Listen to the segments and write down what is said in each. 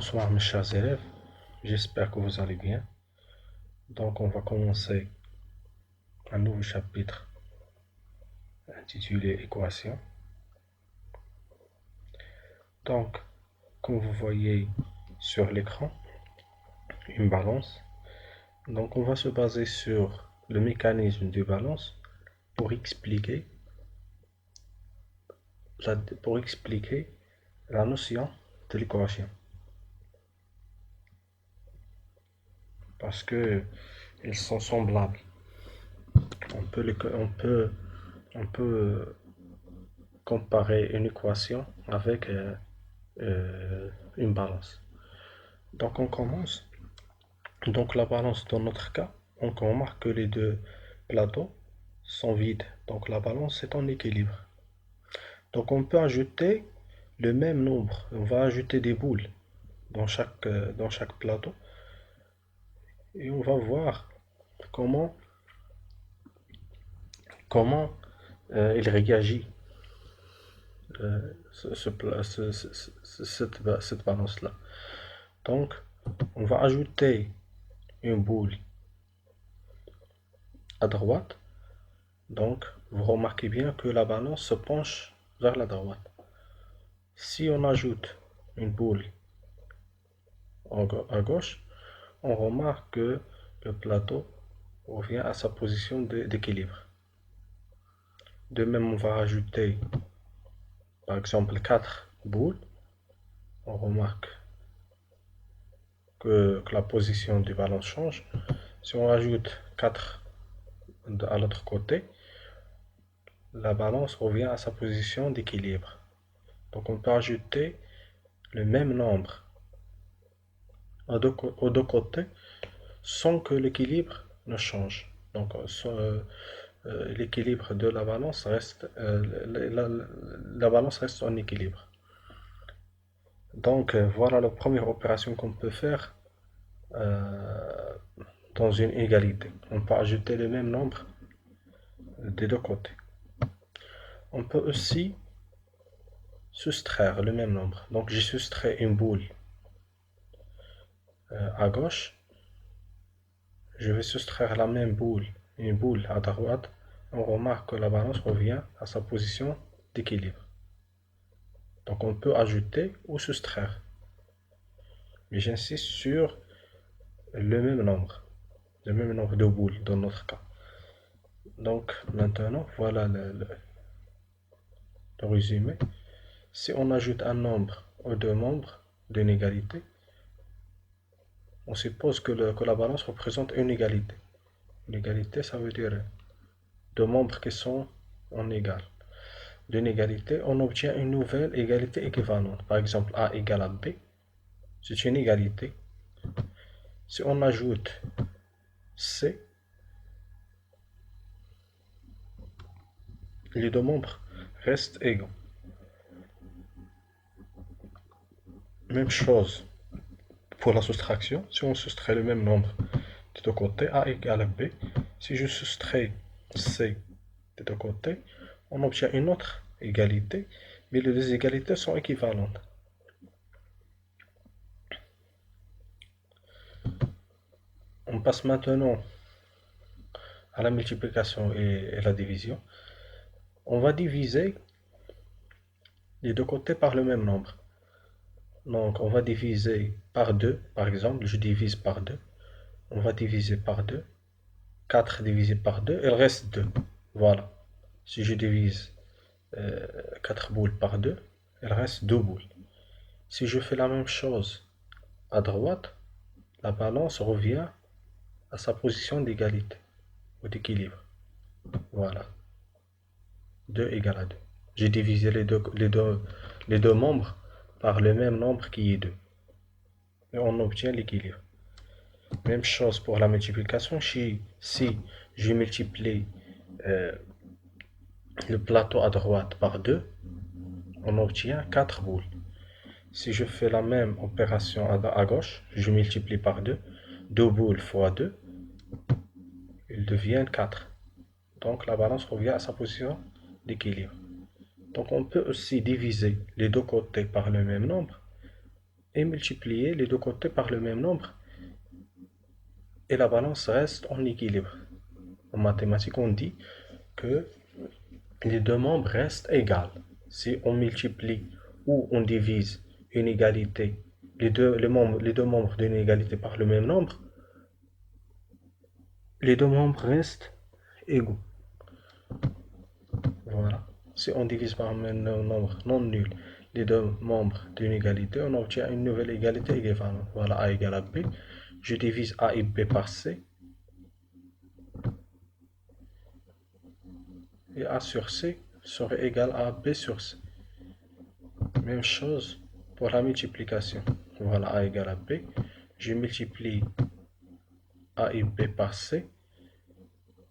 Bonsoir mes chers élèves, j'espère que vous allez bien. Donc on va commencer un nouveau chapitre intitulé Équation. Donc, comme vous voyez sur l'écran, une balance. Donc on va se baser sur le mécanisme de balance pour expliquer la notion de l'équation. Parce que ils sont semblables. On peut comparer une équation avec une balance. Donc on commence. Donc la balance dans notre cas, on remarque que les deux plateaux sont vides. Donc la balance est en équilibre. Donc on peut ajouter le même nombre. On va ajouter des boules dans chaque plateau. Et on va voir comment, comment il réagit cette balance-là. Donc on va ajouter une boule à droite. Donc, vous remarquez bien que la balance se penche vers la droite. Si on ajoute une boule à gauche, on remarque que le plateau revient à sa position d'équilibre. De même, on va ajouter, par exemple, 4 boules. On remarque que la position du ballon change. Si on ajoute 4 à l'autre côté, la balance revient à sa position d'équilibre. Donc on peut ajouter le même nombre aux deux côtés sans que l'équilibre ne change. Donc l'équilibre de la balance reste, la balance reste en équilibre. Donc voilà la première opération qu'on peut faire dans une égalité. On peut ajouter le même nombre des deux côtés. On peut aussi soustraire le même nombre. Donc j'ai soustrait une boule à gauche. Je vais soustraire la même boule, une boule à droite. On remarque que la balance revient à sa position d'équilibre. Donc on peut ajouter ou soustraire. Mais j'insiste sur le même nombre de boules dans notre cas. Donc maintenant, voilà le résumé. Si on ajoute un nombre aux deux membres d'une égalité, on suppose que la balance représente une égalité. Une égalité, ça veut dire deux membres qui sont en égal. D'une égalité, on obtient une nouvelle égalité équivalente. Par exemple, A égale à B, c'est une égalité. Si on ajoute C, les deux membres restent égaux. Même chose pour la soustraction. Si on soustrait le même nombre des deux côtés, A égale à B, si je soustrais C des deux côtés, on obtient une autre égalité, mais les deux égalités sont équivalentes. On passe maintenant à la multiplication et la division. On va diviser les deux côtés par le même nombre. Donc on va diviser par 2, par exemple, je divise par 2. On va diviser par 2. 4 divisé par 2, il reste 2. Voilà. Si je divise 4 boules par 2, il reste 2 boules. Si je fais la même chose à droite, la balance revient à sa position d'égalité ou d'équilibre. Voilà. 2 égale à 2. J'ai divisé les deux membres par le même nombre qui est 2. Et on obtient l'équilibre. Même chose pour la multiplication. Si je multiplie le plateau à droite par 2, on obtient 4 boules. Si je fais la même opération à gauche, je multiplie par 2. 2 boules fois 2, ils deviennent 4. Donc la balance revient à sa position d'équilibre. Donc on peut aussi diviser les deux côtés par le même nombre et multiplier les deux côtés par le même nombre et la balance reste en équilibre. En mathématiques, on dit que les deux membres restent égales. Si on multiplie ou on divise une égalité, les deux membres d'une égalité par le même nombre, les deux membres restent égaux. Voilà. Si on divise par un nombre non nul les deux membres d'une égalité, on obtient une nouvelle égalité équivalente. Voilà, A égale à B. Je divise A et B par C. Et A sur C serait égal à B sur C. Même chose pour la multiplication. Voilà, A égale à B. Je multiplie A et B par C.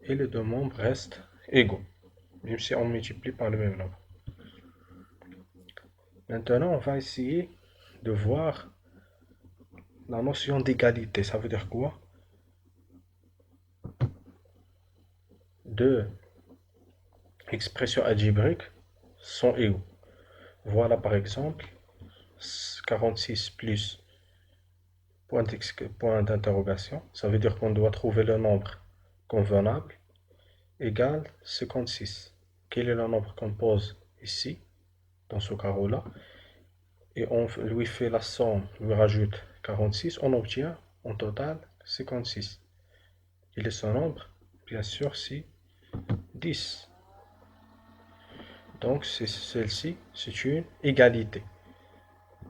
Et les deux membres restent égaux. Même si on multiplie par le même nombre. Maintenant, on va essayer de voir la notion d'égalité. Ça veut dire quoi? Deux expressions algébriques sont égaux. Voilà par exemple 46 plus point d'interrogation. Ça veut dire qu'on doit trouver le nombre convenable égale 56. Quel est le nombre qu'on pose ici, dans ce carreau-là? Et on lui fait la somme, lui rajoute 46, on obtient en total 56. Quel est ce nombre? Bien sûr, c'est 10. Donc, celle-ci, c'est une égalité.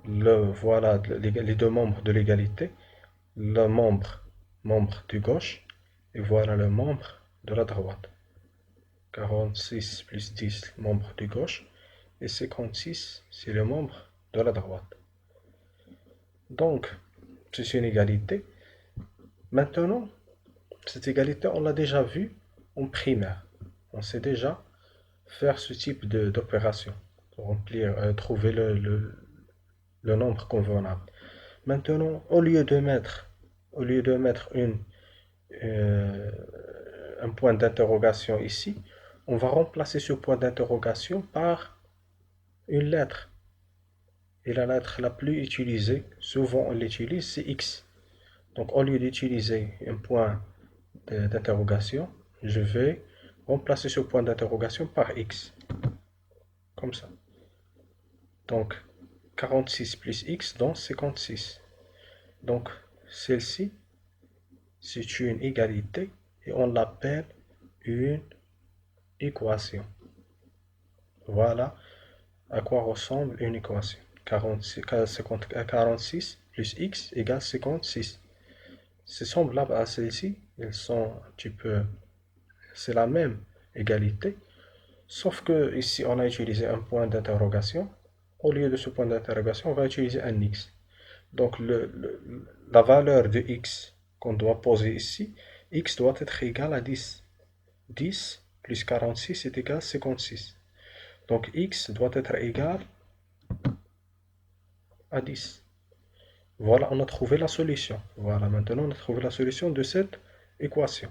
Voilà les deux membres de l'égalité. Le membre du gauche, et voilà le membre de la droite. 46 plus 10, membre du gauche, et 56, c'est le membre de la droite. Donc, c'est une égalité. Maintenant, cette égalité, on l'a déjà vue en primaire. On sait déjà faire ce type d'opération, trouver le nombre convenable. Maintenant, au lieu de mettre euh, un point d'interrogation ici, on va remplacer ce point d'interrogation par une lettre. Et la lettre la plus utilisée, souvent on l'utilise, c'est X. Donc au lieu d'utiliser un point d'interrogation, je vais remplacer ce point d'interrogation par X. Comme ça. Donc 46 plus X donne 56. Donc celle-ci, c'est une égalité et on l'appelle une équation. Voilà à quoi ressemble une équation. 46 plus x égale 56. C'est semblable à celle-ci, ils sont un petit peu, c'est la même égalité, sauf que ici on a utilisé un point d'interrogation. Au lieu de ce point d'interrogation, on va utiliser un x. Donc la valeur de x qu'on doit poser ici, x doit être égal à 10. 10 plus 46 est égal à 56. Donc x doit être égal à 10. Voilà, on a trouvé la solution. Voilà, maintenant on a trouvé la solution de cette équation.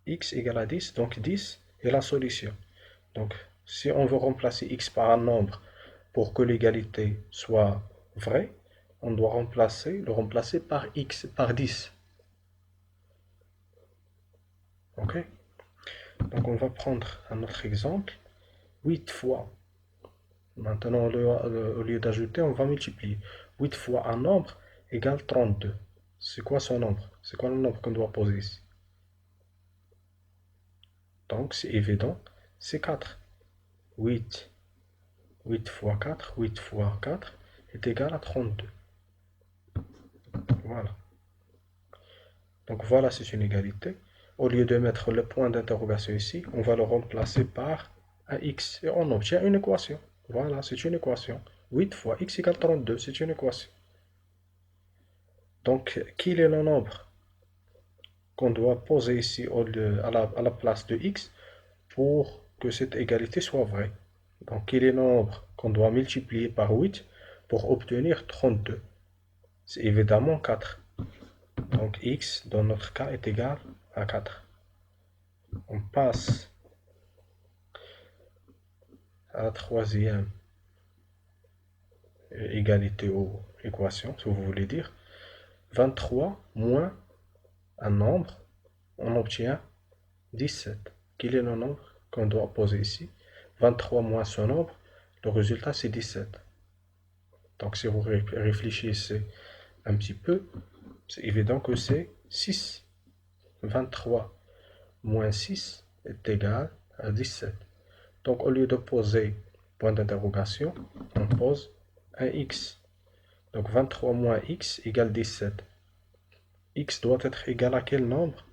X égale à 10, donc 10 est la solution. Donc, si on veut remplacer x par un nombre pour que l'égalité soit vraie, on doit le remplacer par x, par 10. Ok? Donc, on va prendre un autre exemple. 8 fois. Maintenant, au lieu d'ajouter, on va multiplier. 8 fois un nombre égale 32. C'est quoi ce nombre? C'est quoi le nombre qu'on doit poser ici? Donc, c'est évident, c'est 4. 8. 8 fois 4, 8 fois 4 est égal à 32. Voilà. Donc voilà, c'est une égalité. Au lieu de mettre le point d'interrogation ici, on va le remplacer par un x et on obtient une équation. Voilà, c'est une équation. 8 fois x égale 32, c'est une équation. Donc, quel est le nombre qu'on doit poser ici à la place de x pour que cette égalité soit vraie? Donc, quel est le nombre qu'on doit multiplier par 8 pour obtenir 32? C'est évidemment 4. Donc, x, dans notre cas, est égal à 4. On passe à la troisième égalité ou équation, si vous voulez dire, 23 moins un nombre, on obtient 17. Quel est le nombre qu'on doit poser ici? 23 moins ce nombre, le résultat c'est 17. Donc si vous réfléchissez un petit peu, c'est évident que c'est 6. 23 moins 6 est égal à 17. Donc au lieu de poser point d'interrogation, on pose un x. Donc 23 moins x égale 17. X doit être égal à quel nombre?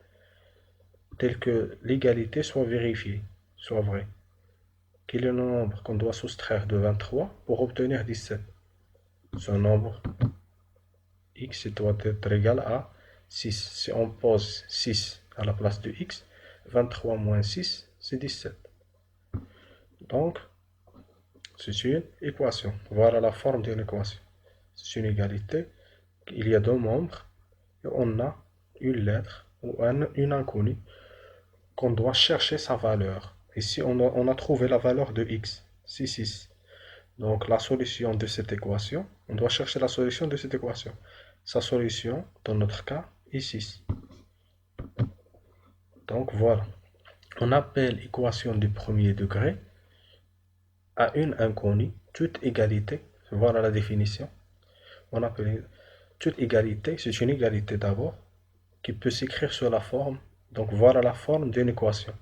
Tel que l'égalité soit vérifiée, soit vraie. Quel est le nombre qu'on doit soustraire de 23 pour obtenir 17? Ce nombre x doit être égal à 6. Si on pose 6 à la place de x, 23 moins 6, c'est 17. Donc, c'est une équation. Voilà la forme d'une équation. C'est une égalité. Il y a deux membres et on a une lettre ou une inconnue qu'on doit chercher sa valeur. Ici, on a trouvé la valeur de x, c'est 6. Donc, la solution de cette équation, on doit chercher la solution de cette équation. Sa solution, dans notre cas, est 6. Donc, voilà. On appelle équation du premier degré à une inconnue, toute égalité. Voilà la définition. On appelle toute égalité, c'est une égalité d'abord, qui peut s'écrire sur la forme. Donc, voilà la forme d'une équation.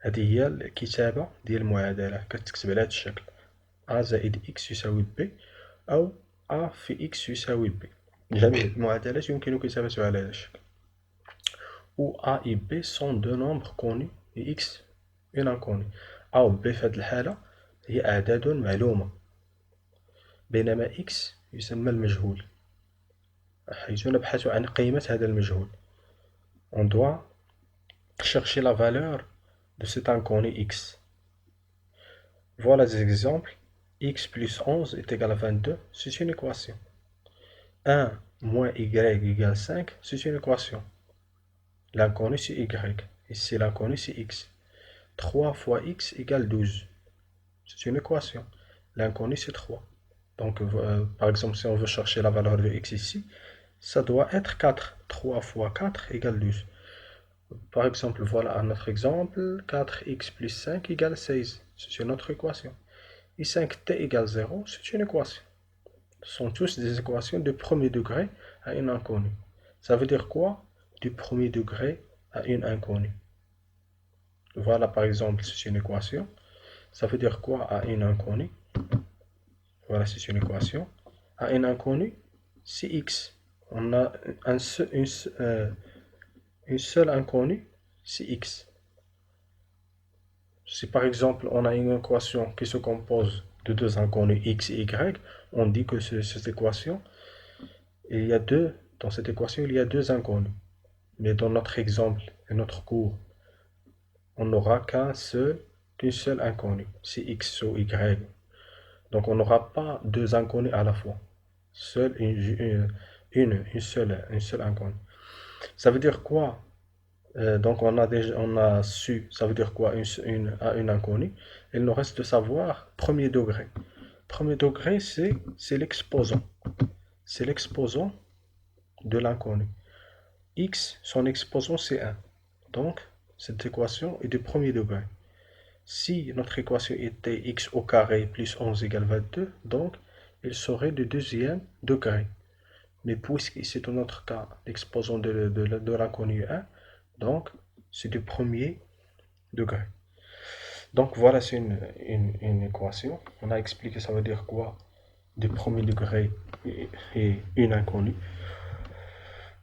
هذه هي الكتابة ديال المعادلة كتكتب على هذا الشكل A زائد X يساوي B أو A في X يساوي B. جميع المعادلات يمكن كتابتها على هذا الشكل. Où A et B sont deux nombres connus et X une inconnue. A و B في هذه الحالة هي أعداد معلومة بينما X يسمى المجهول حيث نبحث عن قيمة هذا المجهول. On doit chercher la valeur de cet inconnu X. Voilà des exemples. X plus 11 est égal à 22, c'est une équation. 1 moins Y égale 5, c'est une équation. L'inconnu c'est Y. Ici l'inconnu c'est X. 3 fois X égale 12. C'est une équation. L'inconnu c'est 3. Donc par exemple si on veut chercher la valeur de X ici, ça doit être 4. 3 fois 4 égale 12. Par exemple, voilà un autre exemple. 4x plus 5 égale 16. C'est une autre équation. Et 5t égale 0, c'est une équation. Ce sont tous des équations de premier degré à une inconnue. Ça veut dire quoi? Du premier degré à une inconnue. Voilà par exemple, c'est une équation. Ça veut dire quoi à une inconnue? Voilà, c'est une équation. À une inconnue, c'est x. On a une seule inconnue, c'est x. Si par exemple on a une équation qui se compose de deux inconnues x et y, on dit que cette équation, dans cette équation il y a deux inconnues. Mais dans notre exemple et notre cours, on n'aura qu'une seule inconnue, c'est x ou y. Donc on n'aura pas deux inconnues à la fois. Seule une seule inconnue. Ça veut dire quoi? Donc on a su, ça veut dire quoi une inconnue. Il nous reste de savoir premier degré. Premier degré, c'est l'exposant. C'est l'exposant de l'inconnu. X, son exposant c'est 1. Donc cette équation est du premier degré. Si notre équation était x au carré plus 11 égale 22, donc il serait du deuxième degré. Mais puisque c'est dans notre cas l'exposant de l'inconnu 1, donc c'est du premier degré. Donc voilà, c'est une équation. On a expliqué ça veut dire quoi du premier degré et une inconnue.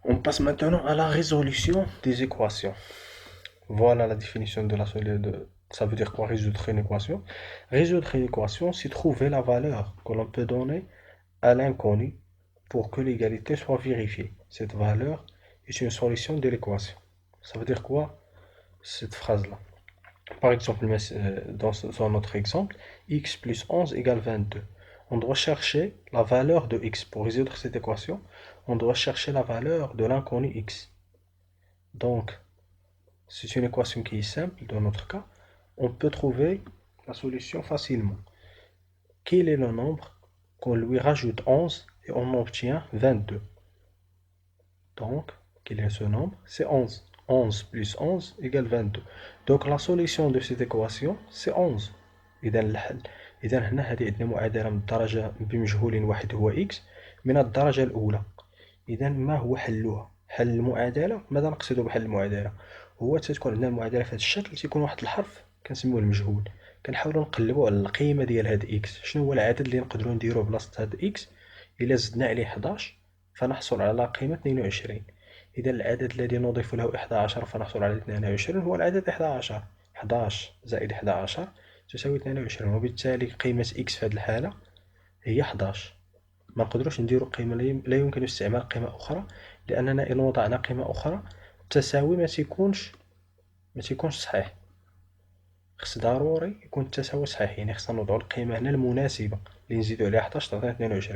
On passe maintenant à la résolution des équations. Voilà la définition de ça veut dire quoi résoudre une équation? Résoudre une équation, c'est trouver la valeur que l'on peut donner à l'inconnu pour que l'égalité soit vérifiée. Cette valeur est une solution de l'équation. Ça veut dire quoi cette phrase-là? Par exemple, dans notre exemple, x plus 11 égale 22. On doit chercher la valeur de x. Pour résoudre cette équation, on doit chercher la valeur de l'inconnu x. Donc, c'est une équation qui est simple dans notre cas. On peut trouver la solution facilement. Quel est le nombre qu'on lui rajoute 11 et on obtient 22. Donc, quel est ce nombre? C'est 11. 11 plus 11 égale 22. Donc, la solution de cette équation, c'est 11. إذا الحل إذا هنا هذه عندنا معادلة من الدرجة بمجهول واحد هو x من الدرجة الأولى. إذا ما هو حلها؟ حل المعادلة، ماذا نقصد بحل المعادلة؟ هو تتكون عندنا المعادلة في هذا الشكل، تيكون واحد الحرف كنسميوه المجهول، كنحاولوا نقلبوا على القيمة ديال هاد x. شنو هو العدد اللي نقدروا نديروه بلاصة هاد x؟ إلا زدنا عليه 11 فنحصل على قيمة 22. إذا العدد الذي نضيف له 11 فنحصل على 22 هو العدد 11. 11 زائد 11 تساوي 22، وبالتالي قيمة x في هذه الحالة هي 11. ما نقدروش نديرو قيمة، لا يمكن استعمال قيمة أخرى، لأننا إلا وضعنا قيمة أخرى التساوي ما تيكونش صحيح. خص ضروري يكون التساوي صحيح، يعني خصنا نوضعو القيمة هنا المناسبة اللي نزيدو عليها 11 تعطينا 22،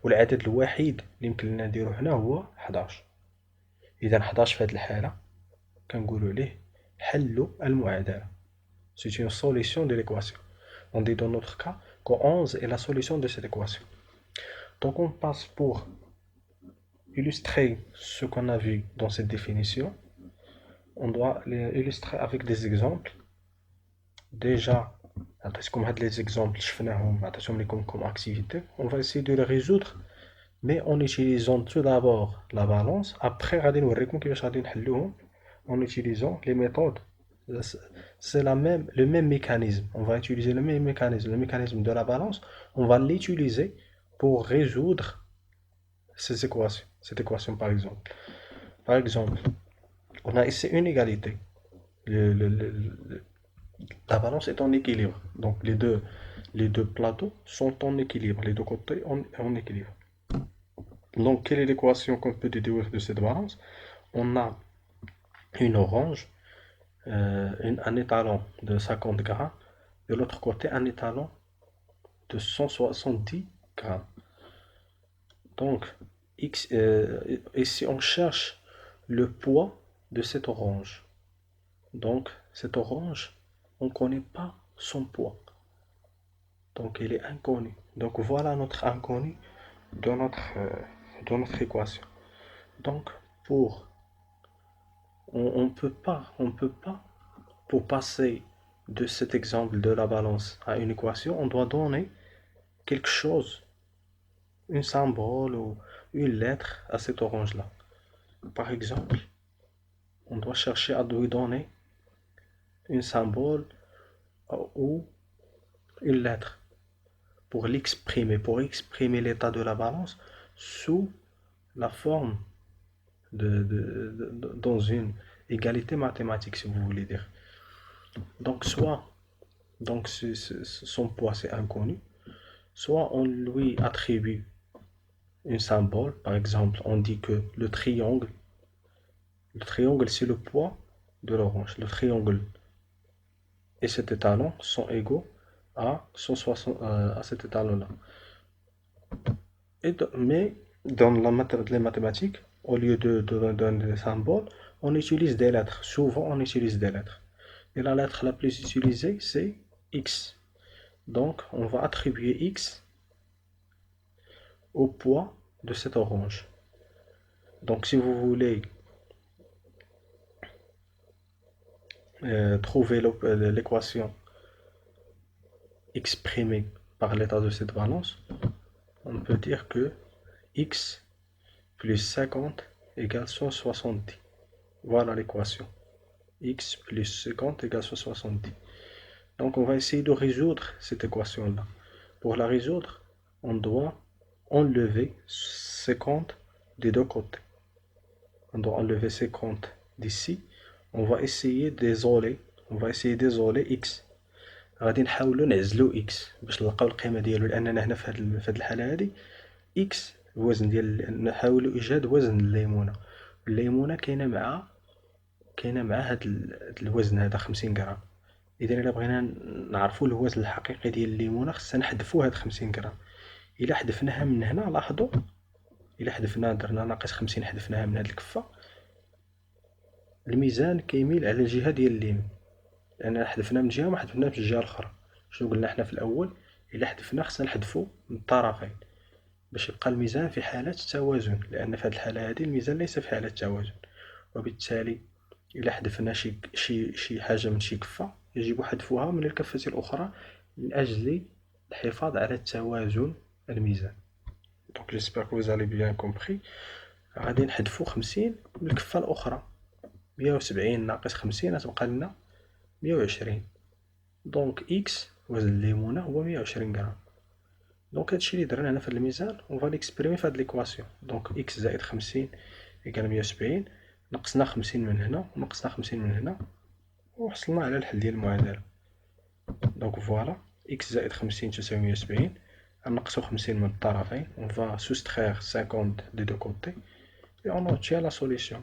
والعدد الوحيد اللي يمكن لنا نديرو هنا هو 11. إذا 11 في هذه الحالة كنقولو عليه حل المعادلة. C'est une solution de l'équation. On dit dans notre cas que 11 est la solution de cette équation. Donc on passe pour illustrer ce qu'on a vu dans cette définition. On doit l'illustrer avec des exemples. Déjà, comme les exemples comme activité, on va essayer de les résoudre, mais en utilisant tout d'abord la balance. Après, en utilisant les méthodes. C'est le même mécanisme. On va utiliser le même mécanisme. Le mécanisme de la balance, on va l'utiliser pour résoudre ces équations. Cette équation, par exemple. Par exemple, on a ici une égalité. La balance est en équilibre. Donc, les deux plateaux sont en équilibre. Les deux côtés en équilibre. Donc, quelle est l'équation qu'on peut déduire de cette balance? On a une orange, un étalon de 50 grammes. De l'autre côté, un étalon de 170 grammes. Donc, ici, on cherche le poids de cette orange. Donc, cette orange, on ne connaît pas son poids. Donc, il est inconnu. Donc, voilà notre inconnu de notre équation. Donc, on peut pas, pour passer de cet exemple de la balance à une équation, on doit donner quelque chose, un symbole ou une lettre à cette orange-là. Par exemple, on doit chercher à lui donner un symbole ou une lettre pour l'exprimer, l'état de la balance sous la forme dans une égalité mathématique, si vous voulez dire. Donc, son poids c'est inconnu, soit on lui attribue un symbole. Par exemple, on dit que le triangle c'est le poids de l'orange. Le triangle et cet étalon sont égaux à 160, à cet étalon-là. Mais dans les mathématiques, au lieu de donner des symboles, on utilise des lettres. Souvent, on utilise des lettres. Et la lettre la plus utilisée, c'est X. Donc, on va attribuer X au poids de cette orange. Donc, si vous voulez trouver l'équation exprimée par l'état de cette balance, on peut dire que x plus 50 égale 170. Voilà l'équation. X plus 50 égale 170. Donc on va essayer de résoudre cette équation-là. Pour la résoudre, on doit enlever 50 des deux côtés. On doit enlever 50 d'ici. On va essayer d'isoler x. غادي نحاولوا نعزلوا x باش نلقاو القيمه ديالو، لاننا هنا في هذه الحاله هذه x الوزن ديال، نحاولوا ايجاد وزن الليمونه كاينه مع هذا الوزن هذا 50 غرام. اذا الا بغينا نعرفوا الوزن الحقيقي ديال الليمونه خصنا نحذفوا هاد 50 غرام. الا حذفناها من هنا، لاحظوا الا حذفنا درنا ناقص 50 حذفناها من هاد الكفه، الميزان كيميل على الجهه ديال اليمين، لأننا حذفنا من جهة وما حذفناش من الجهة الأخرى. شنو قلنا حنا في الأول؟ إلا حذفنا خصنا نحذفو من الطرفين. باش يبقى الميزان في حالة توازن، لأن في هذه الحالة هذه الميزان ليس في حالة توازن، وبالتالي إلا حذفنا شي حاجة من شي كفة يجب حذفها من الكفة الأخرى من أجل الحفاظ على توازن الميزان. دونك جيسبر كو vous avez bien compris. غادي نحذفو 50 من الكفة الأخرى، 170 ناقص 50 غتبقى لنا 120. دونك إكس وزن الليمونة هو 120 غرام. دونك هادشي اللي درنا هنا في الميزان اون فا ليكسبريمي في هاد ليكواسيون. دونك إكس زائد 50 إيكال 170، نقصنا 50 من هنا ونقصنا 50 من هنا وحصلنا على الحل ديال المعادلة. دونك فوالا إكس زائد 50 تساوي 170، غنقصو 50 من الطرفين، اون فا سوستخيغ 50 دي دو كوتي et on obtient la solution.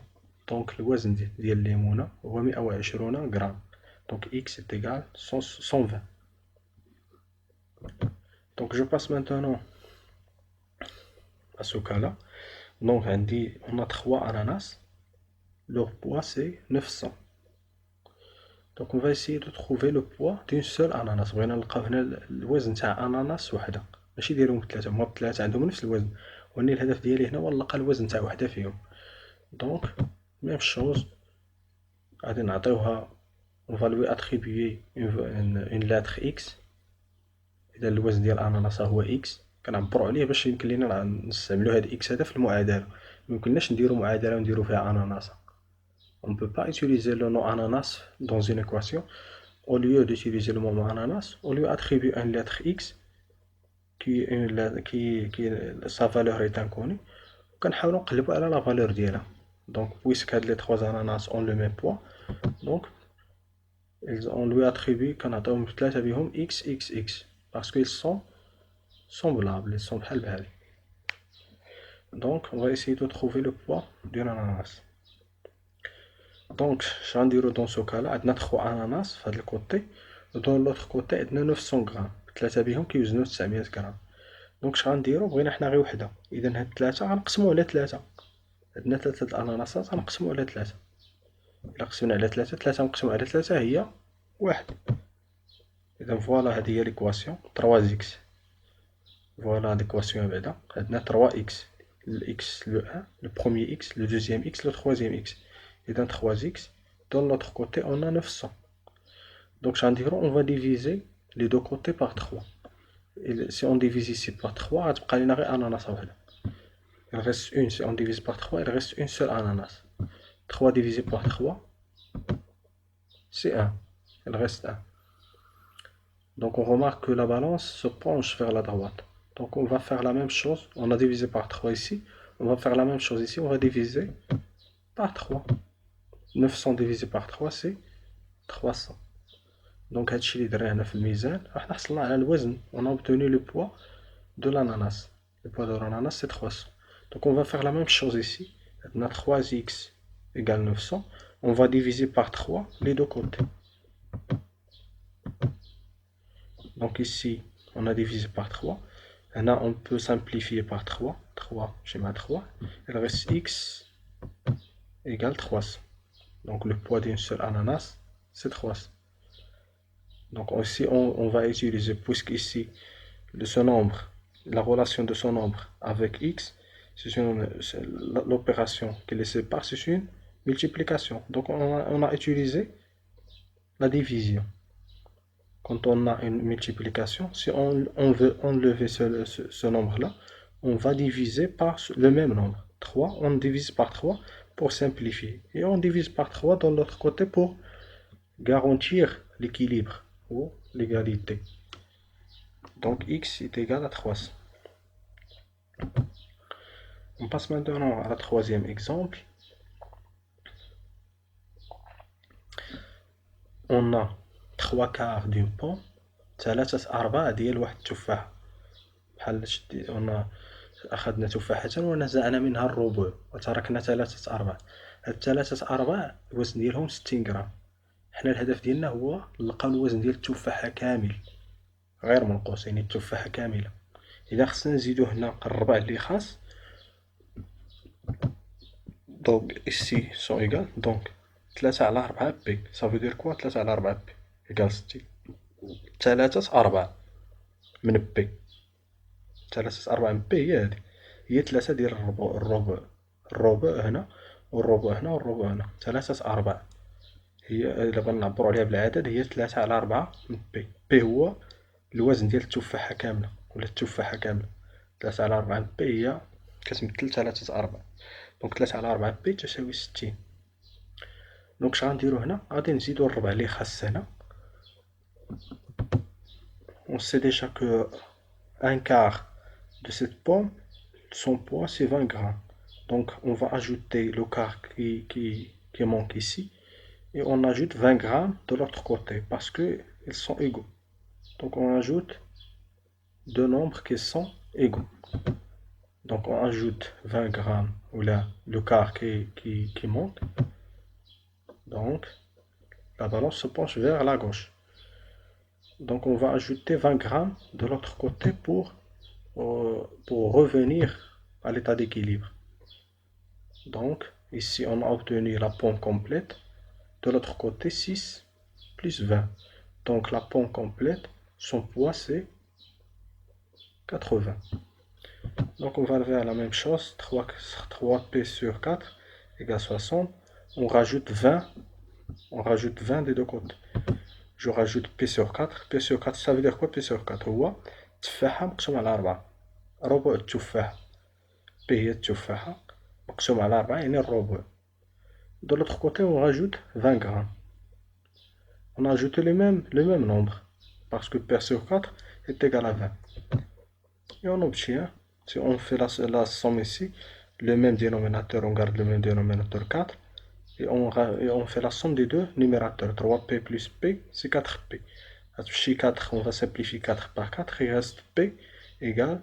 Donc الوزن ديال الليمونة هو 120 غرام. Donc x est égal 120. Donc je passe maintenant à ce cas-là. Donc on a 3 ananas. Leur poids c'est 900. Donc on va essayer de trouver le poids d'une seule ananas. بغينا نلقاو هنا الوزن تاع اناناس وحده، ماشي ديالهم بثلاثة، هما بثلاثة عندهم نفس الوزن، واني الهدف ديالي هنا هو نلقى الوزن تاع وحده فيهم. دونك ميم شوز غادي نعطيوها on va lui attribuer une lettre x. إذا الوزن ديال الأناناس هو x كنعبرو عليه باش يمكن لينا نستعملو هاد x هذا في المعادلة. ميمكنناش نديرو معادلة ونديرو فيها أناناس. On ne peut pas utiliser le nom ananas dans une équation. Au lieu d'utiliser le mot ananas, on lui attribue une lettre x qui sa valeur est inconnue. وكنحاولو نقلبو على la valeur ديالها. Donc puisque هاد les trois ananas ont le même poids, donc on lui attribue كنعطيوهم ثلاثة بهم x x x parce qu'ils sont semblables, ils sont بحال بحال. Donc on va essayer de trouver le poids d'une ananas. Donc اش غنديرو dans ce cas là؟ عندنا 3 ananas في هاد الكوتي، و dans l'autre côté عندنا 900 غرام، ثلاثة بهم كيوزنو 900 غرام. دونك اش غنديرو؟ بغينا حنا غير وحدة، إذا هاد ثلاثة غنقسمو على ثلاثة. عندنا 3 الأناناسات غنقسمو على ثلاثة. إلا قسمنا على ثلاثة، ثلاثة مقسوم على ثلاثة هي واحد. إذا فوالا هادي هي ليكواسيون 3x. فوالا ليكواسيون بعدا عندنا 3x، الإكس لو أن، لو بروميي إكس، لو دوزيام إكس، لو تخوازيام إكس. إذا 3x dans l'autre côté on a 900. Donc on va diviser les deux côtés par 3. Et si on divise ici par 3 غتبقى لينا غير أناناس وحدة. Il reste une. Si on divise par 3 il reste une seule ananas. 3 divisé par 3 c'est 1. Il reste 1. Donc on remarque que la balance se penche vers la droite. Donc on va faire la même chose. On a divisé par 3 ici. On va faire la même chose ici. On va diviser par 3. 900 divisé par 3 c'est 300. Donc هادشي اللي درنا هنا في الميزان راح حصلنا على الوزن. On a obtenu le poids de l'ananas. Le poids de l'ananas c'est 300. Donc on va faire la même chose ici. On a 3x égale 900. On va diviser par 3 les deux côtés. Donc ici, on a divisé par 3. Là, on peut simplifier par 3. 3, schéma 3. Il reste x égale 300. Donc le poids d'une seule ananas, c'est 300. Donc ici, on va utiliser, puisqu'ici, ce nombre, la relation de ce nombre avec x, l'opération qui les sépare, c'est une multiplication. Donc on a utilisé la division. Quand on a une multiplication, si on veut enlever ce nombre-là, on va diviser par le même nombre. 3, on divise par 3 pour simplifier. Et on divise par 3 de l'autre côté pour garantir l'équilibre ou l'égalité. Donc x est égal à 300. On passe maintenant à la troisième exemple. On a 3 quarts d'une pomme. 3/4 ديال واحد التفاحة. بحال أخذنا تفاحة ونزعنا منها الربع وتركنا 3/4. هاد 3/4 الوزن ديالهم 60 غرام. حنا الهدف ديالنا هو نلقاو الوزن ديال التفاحة كامل غير منقوص، يعني التفاحة كاملة. إذا خصنا نزيدو هنا الربع اللي خاص. دونك ici sont égales. Donc 3/4 بي. Ça veut dire quoi 3/4 بي égale 60. 3/4 من بي. 3/4 من بي هي هادي، هي 3 ديال الربع، الربع هنا والربع هنا والربع هنا، 3/4 هي إلا بغينا نعبرو عليها بالعدد هي 3/4 من بي. بي هو الوزن ديال التفاحة كاملة ولا التفاحة كاملة، 3/4 من بي هي كتمثل 3/4، دونك 3/4 من بي تساوي 60. دونك اش غنديرو هنا؟ غادي نزيدو الربع لي خاص هنا. On sait déjà que un quart de cette pomme, son poids c'est 20 grammes. Donc on va ajouter le quart qui manque ici et on ajoute 20 grammes de l'autre côté parce qu'ils sont égaux. Donc on ajoute deux nombres qui sont égaux. Donc on ajoute 20 grammes ou là le quart qui manque. Donc la balance se penche vers la gauche. Donc on va ajouter 20 grammes de l'autre côté pour revenir à l'état d'équilibre. Donc ici on a obtenu la pomme complète. De l'autre côté 6 plus 20. Donc la pomme complète, son poids c'est 80. Donc on va faire la même chose. 3p sur 4 égale 60. On rajoute 20. On rajoute 20 des deux côtés. Je rajoute p sur 4. P sur 4 ça veut dire quoi p sur 4 هو تفاحة مقسوم على 4. ربع التفاحة. p هي التفاحة مقسوم على 4 يعني الربع. De l'autre côté on rajoute 20 grammes. On a ajouté le même nombre. Parce que p sur 4 est égal à 20. Et on obtient, si on fait la somme ici, le même dénominateur, on garde le même dénominateur 4. Et on fait la somme des deux numérateurs. 3p plus p, c'est 4p. Chez 4, on va simplifier 4 par 4. Il reste p égale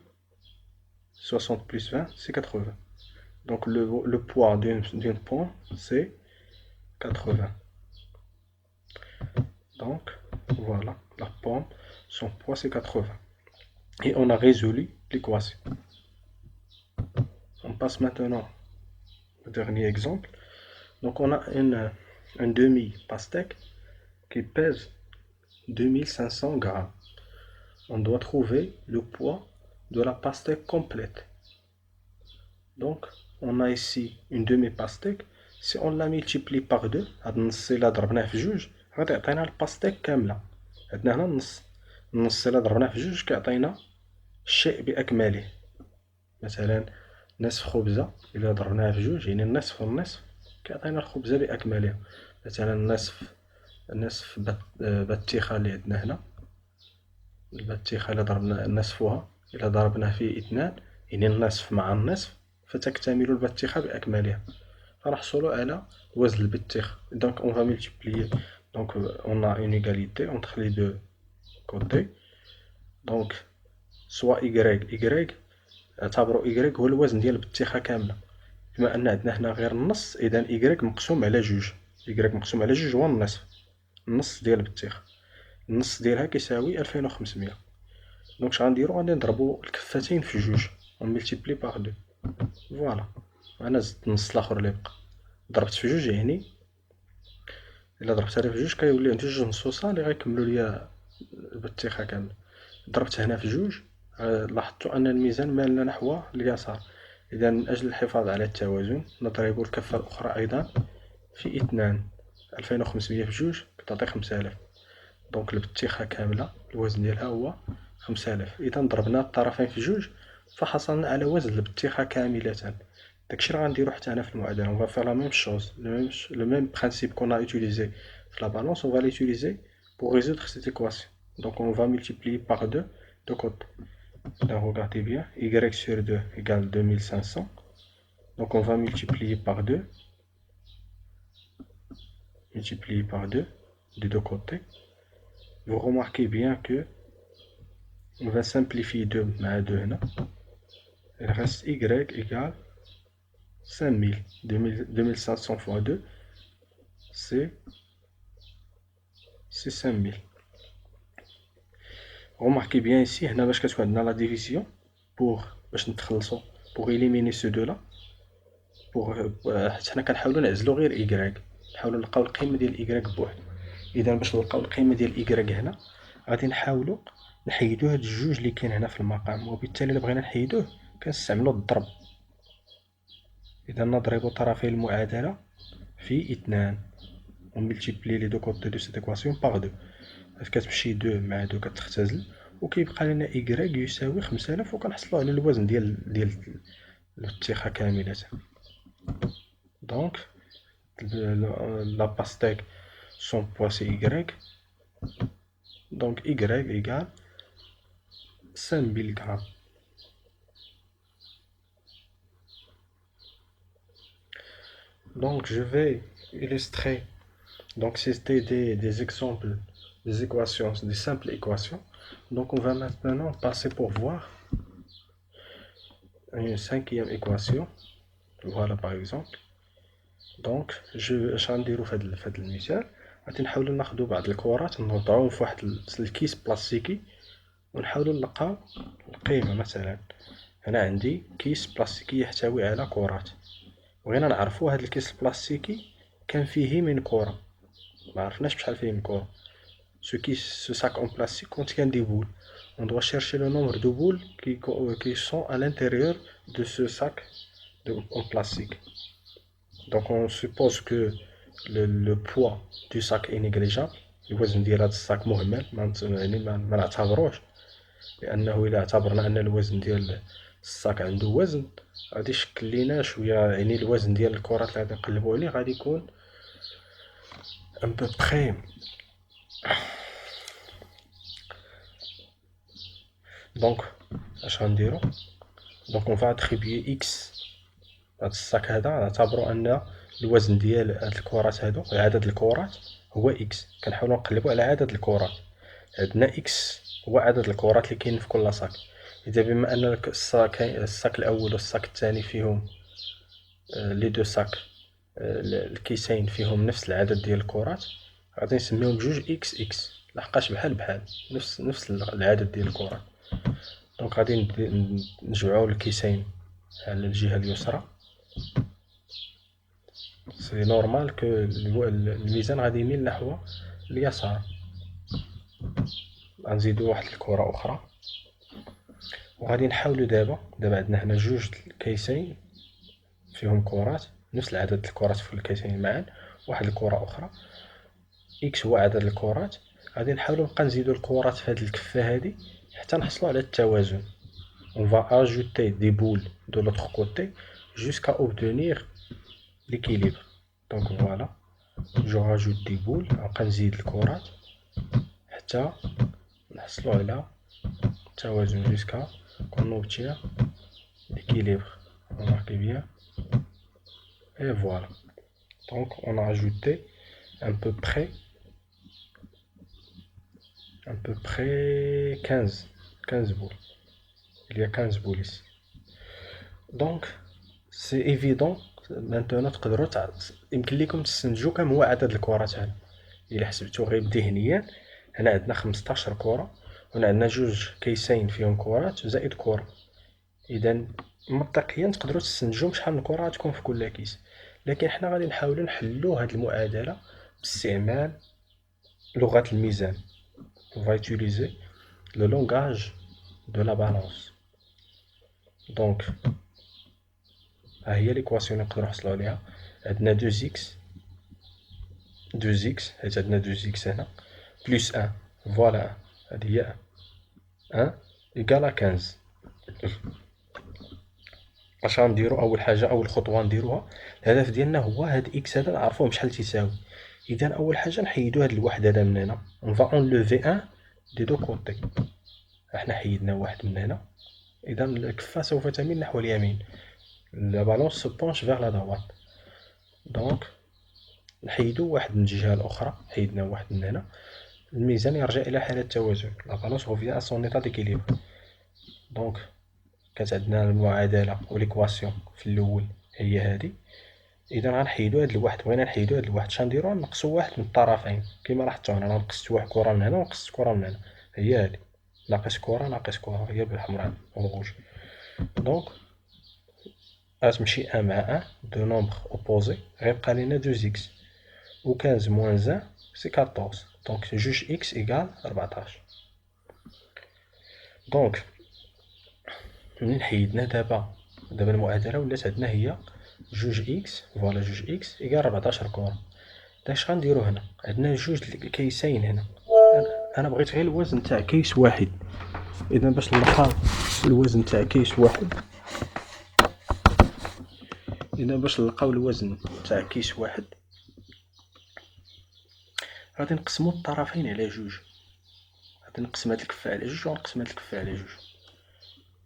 60 plus 20, c'est 80. Donc le poids d'une pomme, c'est 80. Donc voilà, la pomme, son poids c'est 80. Et on a résolu l'équation. On passe maintenant au dernier exemple. Donc on a un demi-pastèque qui pèse 2500 grammes. On doit trouver le poids de la pastèque complète. Donc on a ici une demi-pastèque. Si on la multiplie par 2, هاد النص إلا ضربناه في جوج غادي يعطينا الباستيك كاملة. عندنا هنا النص إلا ضربناه في جوج كيعطينا الشيء بأكمله. مثلا نصف خبزة إلا ضربناها في جوج يعني النصف والنصف كيعطينا الخبزة بأكملها. مثلا نصف بطيخة اللي عندنا هنا، البطيخة إلا ضربنا نصفها إلا ضربناه في 2 يعني النصف مع النصف فتكتمل البطيخة بأكملها، فنحصل على وزن البطيخ. Donc on va multiplier. Donc on a une égalité entre les deux côtés. Donc soit y اعتبروا y هو الوزن ديال البطيخة كاملة. بما أن عندنا هنا غير النص إذا y مقسوم على جوج. y مقسوم على جوج هو النصف. النص ديال البطيخة النص ديالها كيساوي 2500. دونك اش غنديرو؟ غادي نضربو الكفتين في جوج و ملتيبلي باغ دو. فوالا أنا زدت النص الآخر اللي بقى ضربت في جوج يعني إلا ضربت هذا في جوج كيوليو عندي جوج نصوصا اللي غيكملو ليا البطيخة كاملة. ضربت هنا في جوج لاحظتوا أن الميزان مال نحو اليسار. إذا من أجل الحفاظ على التوازن نضرب الكفة الأخرى أيضا في 2. 2500 في جوج كتعطي 5000. دونك البطيخة كاملة الوزن ديالها هو 5000. إذا ضربنا الطرفين في جوج فحصلنا على وزن البطيخة كاملة. داكشي راه غنديرو حتى هنا في المعادلة. On va faire la même chose, le même principe qu'on a utilisé sur la balance, on va l'utiliser pour résoudre cette équation. Donc on va multiplier par 2 de côté. Là, regardez bien, y sur 2 égale 2500. Donc on va multiplier par 2. Multiplier par 2 des deux côtés. Vous remarquez bien que on va simplifier 2 مع 2 هنا. Il reste y égale 5000. 2500 fois 2 c'est 5000. Remarquez bien ici هنا باش كتكون عندنا la division باش نتخلصوا pour éliminer ce deux là حيت حنا كنحاولوا نعزلوا غير y نحاولوا نلقاو القيمه ديال y بوحدو. اذا باش نلقاو القيمه ديال y هنا غادي نحاولوا نحيدو هاد الجوج اللي كاين هنا في المقام، وبالتالي الا بغينا نحيدوه كنستعملو الضرب. اذا نضرب طرفي المعادله في 2 ونملتيبلي لي دو كوتي دو سيت ايكواسيون باغ 2، كتمشي 2 مع 2 كتختزل، وكيبقى لنا إيكغيك يساوي 5000، وكنحصلو على الوزن ديال البطيخة كاملة. دونك لا باستيك سون بوا سي إيكغيك، دونك إيكغيك إيكال 5000 غرام. Donc je vais illustrer. Donc c'était des exemples, des équations, des simples équations. Donc on va maintenant passer pour voir une cinquième équation. Voilà par exemple. دونك اش غنديرو في هاد المثال، غادي نحاولو ناخدو بعض الكرات نوضعوهم في واحد الكيس بلاستيكي ونحاولو نلقاو القيمة. مثلا هنا عندي كيس بلاستيكي يحتوي على كرات، بغينا نعرفو هاد الكيس البلاستيكي كان فيه من كرة، معرفناش بشحال فيه من كرة. ce sac en plastique contient des boules. On doit chercher le nombre de boules qui sont à l'intérieur de ce sac en plastique. Donc on suppose que le poids du sac est négligeable. الوزن ديال هاد الصاك مهمل، يعني ما نعتبروش، لأنه إلا اعتبرنا أن الوزن ديال الصاك عنده وزن غادي يشكل لينا شوية، يعني الوزن ديال الكرات اللي غادي نقلبو عليه غادي يكون ان بو بخي. دونك اش غنديرو؟ دونك اون فا اتريبيي اكس هاد الصاك هذا، نعتبرو أن الوزن ديال هاد الكرات هادو، عدد الكرات هو اكس. كنحاولو نقلبو على عدد الكرات، عندنا اكس هو عدد الكرات اللي كاين في كل صاك. إذا بما أن الصاك الأول والصاك الثاني فيهم لي دو صاك الكيسين فيهم نفس العدد ديال الكرات، غادي نسميهم بجوج اكس اكس، لحقاش بحال بحال نفس العدد ديال الكرات. دونك غادي نجمعو الكيسين على الجهة اليسرى. سي نورمال كو الميزان غادي يميل نحو اليسار. غنزيدو واحد الكرة أخرى، وغادي نحاولو دابا عندنا هنا جوج الكيسين فيهم كرات نفس العدد الكرات في الكيسين معا، واحد الكرة أخرى إكس هو عدد الكرات. غادي نحاولو نبقى نزيدو الكرات في هاد الكفة هادي حتى نحصلو على التوازن. On va ajouter des boules de l'autre côté jusqu'à obtenir l'équilibre. Donc voilà, je rajoute des boules، غنبقى نزيد الكرات حتى نحصلو على التوازن jusqu'à qu'on obtient l'équilibre. Remarquez bien. Et voilà. Donc on a ajouté à peu près 15 boules. Il y a 15 boules ici. Donc c'est évident. maintenant تقدروا يمكن لكم تستنتجوا كم هو عدد الكرات هنا. الا حسبتو غير ذهنيا، هنا عندنا 15 كره، وهنا عندنا جوج كيسين فيهم كرات زائد كره. اذا منطقيا تقدروا تستنتجوا شحال من كره تكون في كل كيس. لكن حنا غادي نحاولوا نحلوا هذه المعادله باستعمال لغه الميزان. On va utiliser le langage de la balance. Donc ها هي ليكواسيون اللي نقدروا نحصلوا عليها. عندنا 2x حيت عندنا 2x هنا بلس 1، فوالا هذه هي 1 إيكال 15. اش غنديرو؟ اول حاجه، اول خطوه نديروها، الهدف ديالنا هو هاد اكس هذا نعرفوه بشحال تيساوي. اذا اول حاجه نحيدو هاد الواحد هذا من هنا، اون فا اونلوفي 1 دي دو كوتي. احنا حيدنا واحد من هنا، اذا الكفه سوف تميل نحو اليمين. لا بالونس سو بونش فيغ لا دوات. دونك نحيدو واحد من الجهه الاخرى، حيدنا واحد من هنا، الميزان يرجع الى حاله التوازن. لا بالونس ريفيان ا سون ايطا ديكيليبر. دونك كانت عندنا المعادله وليكواسيون في الاول هي هذه. اذا غنحيدو هاد الواحد، بغينا نحيدو هاد الواحد، شغنديرو؟ نقصو واحد من الطرفين كما لاحظتوا هنا. نقصت واحد كره من هنا ونقصت كره من هنا، هي هادي، ناقص كره ناقص كره، هي بالحمراء روج. دونك غتمشي 1 مع 1 دو نومبر اوبوزي، غيبقى لينا 2x، و 15 موان 1 سي 14. دونك 2x إيكال 14. دونك منين حيدنا دابا المعادلة ولات عندنا هي جوج إكس، فوالا جوج إكس إيكال 14 كرة. اش غنديرو هنا؟ عندنا جوج كيسين هنا، أنا بغيت غير الوزن تاع كيس واحد. إذا باش نلقاو الوزن تاع كيس واحد، غادي نقسمو الطرفين على جوج. غادي نقسم هاد الكفة على جوج ونقسم هاد الكفة على جوج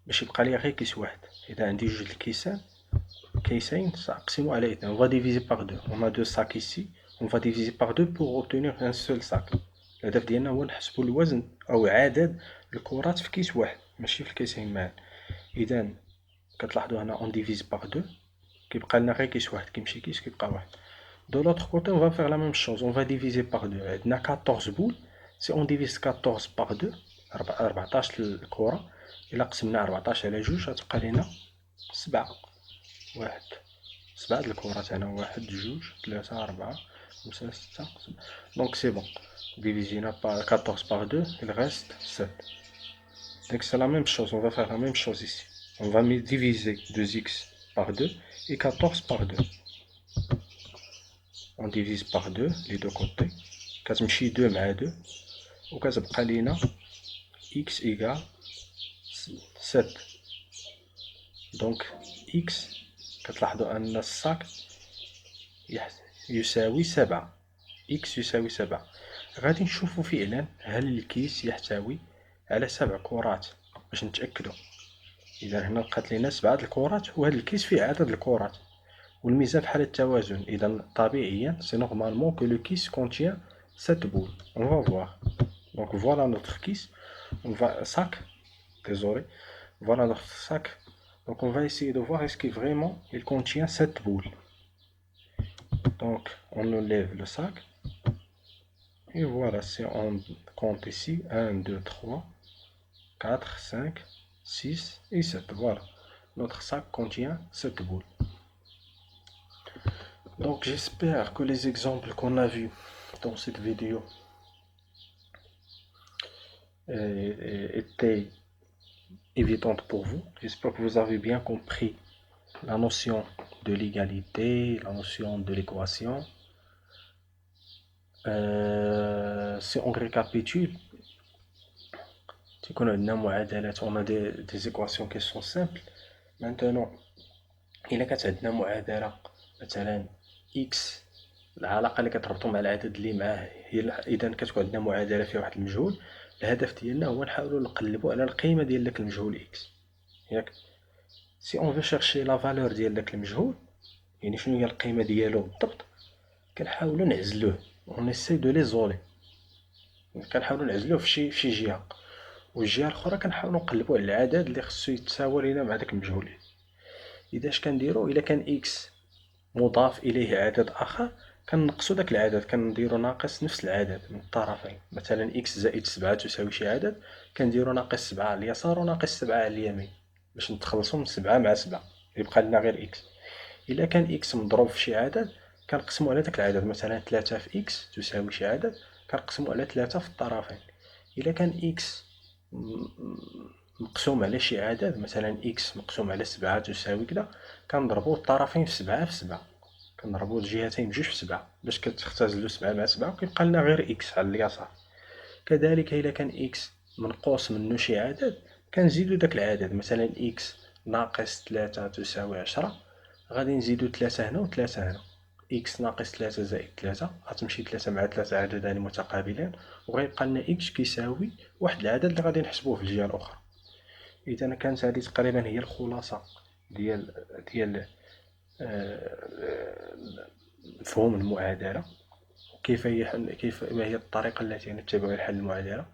باش يبقى ليا غير كيس واحد. إذا عندي جوج كيسين نقسمو على اثنين. On va diviser par deux. On a deux sacs ici. On va diviser par deux pour obtenir un seul sac. الهدف ديالنا هو نحسبو الوزن أو عدد الكرات في كيس واحد ماشي في الكيسين معا. إذا كتلاحظو هنا on divise par deux كيبقى لنا غير كيس واحد، كيمشي كيس كيبقى واحد. De l'autre côté on va faire la même chose. On va diviser par deux. عندنا 14 بول. Si on divise 14 par deux 14 الكرة. إلا قسمنا 14 على جوج غتبقى لينا 7. واحد 7 د الكرات هنا. واحد جوج ثلاثة أربعة خمسة ستة 7. Donc c'est bon. Divisé par 14 par 2, il reste 7. Donc c'est la même chose, on va faire la même chose ici. On va diviser 2x par 2 et 14 par 2. On divise par 2 les deux côtés. كتمشي 2 مع 2 وكتبقى لينا x égale 7. Donc x كتلاحظوا أن الصاك يساوي 7. x يساوي 7. غادي نشوفو فعلا هل الكيس يحتوي على 7 كرات باش نتأكدو. إذا هنا بقات لينا 7 د الكرات وهذا الكيس فيه عدد الكرات والميزان في حالة التوازن. إذا طبيعيا سي نورمالمون كو لو كيس كونتيان 7 بول. On va voir. Donc voilà notre caisse. On va sac. Désolé. Voilà notre sac. Donc on va essayer de voir est-ce que vraiment il contient 7 boules. Donc on enlève le sac. Et voilà, si on compte ici, 1, 2, 3, 4, 5, 6 et 7. Voilà, notre sac contient 7 boules. Donc j'espère que les exemples qu'on a vus dans cette vidéo étaient évidents pour vous. J'espère que vous avez bien compris la notion de l'égalité, la notion de l'équation. Si on récapitule, تيكون عندنا معادلات. on a des équations qui sont simples. Maintenant إلا كانت عندنا معادلة مثلا x العلاقة اللي كتربطو مع العدد اللي معاه هي إذا كتكون عندنا معادلة فيها واحد المجهول. الهدف ديالنا هو نحاولو نقلبو على القيمة ديال داك المجهول x. ياك si on veut chercher la valeur ديال داك المجهول يعني شنو هي القيمة ديالو بالضبط كنحاولو نعزلوه. on essaie de l'isoler. كنحاولو نعزلوه في شي جهة والجهة الأخرى كنحاولو نقلبو على العدد اللي خصو يتساوى لينا مع داك المجهول. إذا اش كنديرو إلا كان x مضاف إليه عدد آخر كنقصو داك العدد كنديرو ناقص نفس العدد من الطرفين. مثلا x زائد 7 تساوي شي عدد كنديرو ناقص 7 على اليسار وناقص 7 على اليمين باش نتخلصو من 7 مع 7 يبقى لنا غير x. إلا كان x مضروب في شي عدد كنقسمو على داك العدد. مثلا 3 في x تساوي شي عدد كنقسمو على 3 في الطرفين. إلا كان x مقسوم على شي عدد مثلا x مقسوم على 7 تساوي كدا كنضربو الطرفين في 7 في 7 كنضربو الجهتين بجوج في 7 باش كتختزلو 7 مع 7 وكيبقى لنا غير x على اليسار. كذلك إلا كان x منقوص منو شي عدد كنزيدو داك العدد. مثلا x ناقص 3 تساوي 10 غادي نزيدو 3 هنا و 3 هنا. x ناقص 3 زائد 3 غتمشي 3 مع 3 عددان متقابلان وغيبقى لنا x كيساوي واحد العدد اللي غادي نحسبوه في الجهة الأخرى. إذا كانت هذه تقريبا هي الخلاصة ديال مفهوم المعادلة وكيف ما هي الطريقة التي نتبعها لحل المعادلة.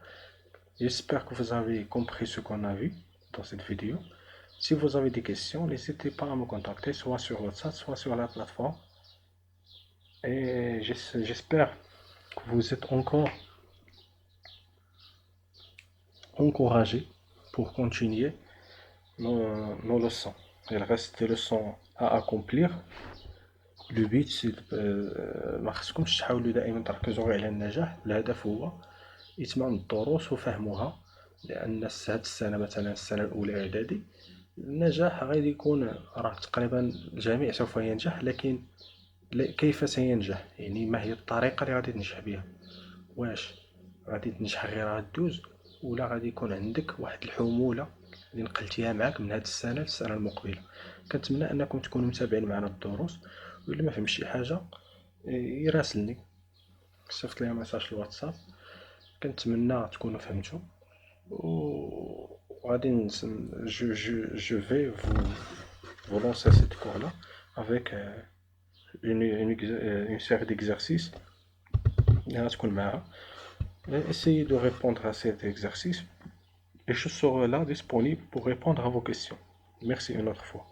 J'espère que vous avez compris ce qu'on a vu dans cette vidéo. Si vous avez des questions, n'hésitez pas à me contacter soit sur WhatsApp, soit sur la plateforme. Et j'espère que vous êtes encore encouragés pour continuer nos leçons. Il reste des leçons à accomplir. لو بيت سي ما خصكمش تحاولوا دائما تركزوا غير على النجاح. الهدف هو إتمام الدروس وفهمها لأن هاد السنة مثلا السنة الأولى إعدادي النجاح غادي يكون راه تقريبا الجميع سوف ينجح، لكن كيف سينجح؟ يعني ما هي الطريقة اللي غادي تنجح بها؟ واش غادي تنجح غير غدوز، ولا غادي يكون عندك واحد الحمولة اللي نقلتيها معاك من هاد السنة للسنة المقبلة؟ كنتمنى أنكم تكونوا متابعين معنا الدروس، وإلا ما فهمت شي حاجة يراسلني، صيفط لي ميساج في الواتساب. كنتمنى تكونوا فهمتوا، وغادي je vais vous lancer cette cours-là avec une série d'exercices اللي غتكون معاها. Essayez de répondre à cet exercice et je serai là disponible pour répondre à vos questions. Merci une autre fois.